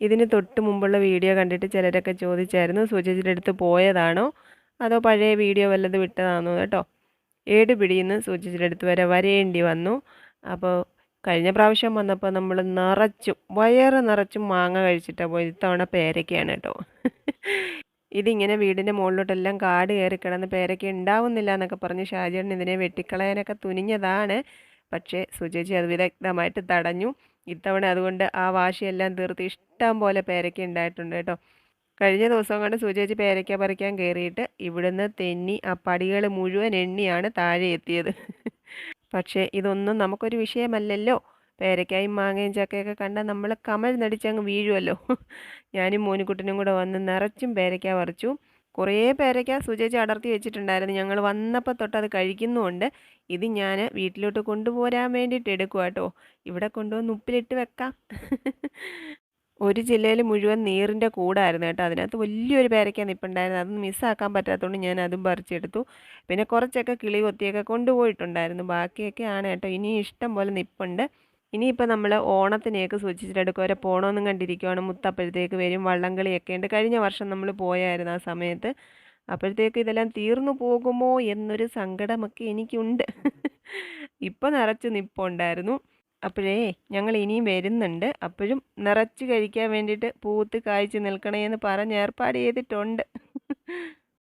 ഇതിന് തൊട്ട് മുമ്പുള്ള വീഡിയോ കണ്ടിട്ട് ചിലരൊക്കെ ചോദിച്ചായിരുന്നു സുചേച്ചിയുടെ അടുത്ത് പോയതാണോ അതോ പഴയ വീഡിയോ വല്ലതും വിട്ടതാണോ കേട്ടോ. ഏട് പിടിയിന്ന് സുചേച്ചിയുടെ അടുത്ത് വരെ വരേണ്ടി വന്നു. അപ്പോൾ കഴിഞ്ഞ പ്രാവശ്യം വന്നപ്പോൾ നമ്മൾ വയറ് നിറച്ചും മാങ്ങ കഴിച്ചിട്ടാണ് പോയത്. ഇത്തവണ പേരയ്ക്കയാണ് കേട്ടോ. ഇതിങ്ങനെ വീടിൻ്റെ മുകളിലോട്ടെല്ലാം കാട് കയറി കിടന്ന് പേരയ്ക്ക ഉണ്ടാവുന്നില്ല എന്നൊക്കെ പറഞ്ഞ് ഷാജേട്ടൻ ഇതിനെ വെട്ടിക്കളയാനൊക്കെ തുനിഞ്ഞതാണ്. പക്ഷേ സുചേച്ചി അത് വിദഗ്ധമായിട്ട് തടഞ്ഞു. ഇത്തവണ അതുകൊണ്ട് ആ വാശിയെല്ലാം തീർത്ത് ഇഷ്ടം പോലെ പേരയ്ക്ക ഉണ്ടായിട്ടുണ്ട് കേട്ടോ. കഴിഞ്ഞ ദിവസം കൊണ്ട് സുചേച്ചി പേരയ്ക്ക പറിക്കാൻ കയറിയിട്ട് ഇവിടുന്ന് തെന്നി ആ പടികൾ മുഴുവൻ എണ്ണിയാണ് താഴെ എത്തിയത്. പക്ഷേ ഇതൊന്നും നമുക്കൊരു വിഷയമല്ലല്ലോ. പേരയ്ക്കായും മാങ്ങയും ചക്കയൊക്കെ കണ്ടാൽ നമ്മൾ കമഴ്ന്നടിച്ചങ്ങ് വീഴുമല്ലോ. ഞാനും മോനിക്കുട്ടനും കൂടെ വന്ന് നിറച്ചും പേരയ്ക്ക പറിച്ചു. കുറേ പേരയ്ക്ക സുചേച്ചി അടർത്തി വെച്ചിട്ടുണ്ടായിരുന്നു. ഞങ്ങൾ വന്നപ്പോൾ തൊട്ട് അത് കഴിക്കുന്നുമുണ്ട്. ഇത് ഞാൻ വീട്ടിലോട്ട് കൊണ്ടുപോരാൻ വേണ്ടിയിട്ട് എടുക്കുക കേട്ടോ. ഇവിടെ കൊണ്ടുവന്ന് ഉപ്പിലിട്ട് വെക്കാം. ഒരു ജില്ലയിൽ മുഴുവൻ നീറിൻ്റെ കൂടായിരുന്നു കേട്ടോ. അതിനകത്ത് വലിയൊരു പേരയ്ക്ക നിൽപ്പുണ്ടായിരുന്നു. അതൊന്നും മിസ്സാക്കാൻ പറ്റാത്തതുകൊണ്ട് ഞാൻ അതും പറിച്ചെടുത്തു. പിന്നെ കുറച്ചൊക്കെ കിളി കൊത്തിയൊക്കെ കൊണ്ടുപോയിട്ടുണ്ടായിരുന്നു. ബാക്കിയൊക്കെ ആണ് കേട്ടോ. ഇനിയും ഇഷ്ടം പോലെ നിൽപ്പുണ്ട്. ഇനിയിപ്പോൾ നമ്മൾ ഓണത്തിനെയൊക്കെ സൂചിച്ചിട്ടെടുക്കുക വരെ പോകണമെന്നും കണ്ടിരിക്കുകയാണ്. മുത്തപ്പോഴത്തേക്ക് വരും, വള്ളംകളിയൊക്കെ ഉണ്ട്. കഴിഞ്ഞ വർഷം നമ്മൾ പോയായിരുന്നു ആ സമയത്ത്. അപ്പോഴത്തേക്ക് ഇതെല്ലാം തീർന്നു പോകുമോ എന്നൊരു സങ്കടമൊക്കെ എനിക്കുണ്ട്. ഇപ്പോൾ നിറച്ച് നിൽപ്പുണ്ടായിരുന്നു. അപ്പോഴേ ഞങ്ങൾ ഇനിയും വരുന്നുണ്ട്. അപ്പോഴും നിറച്ച് കഴിക്കാൻ വേണ്ടിയിട്ട് പൂത്ത് കായ്ച്ച് നിൽക്കണേ എന്ന് പറഞ്ഞ് ഏർപ്പാട് ചെയ്തിട്ടുണ്ട്.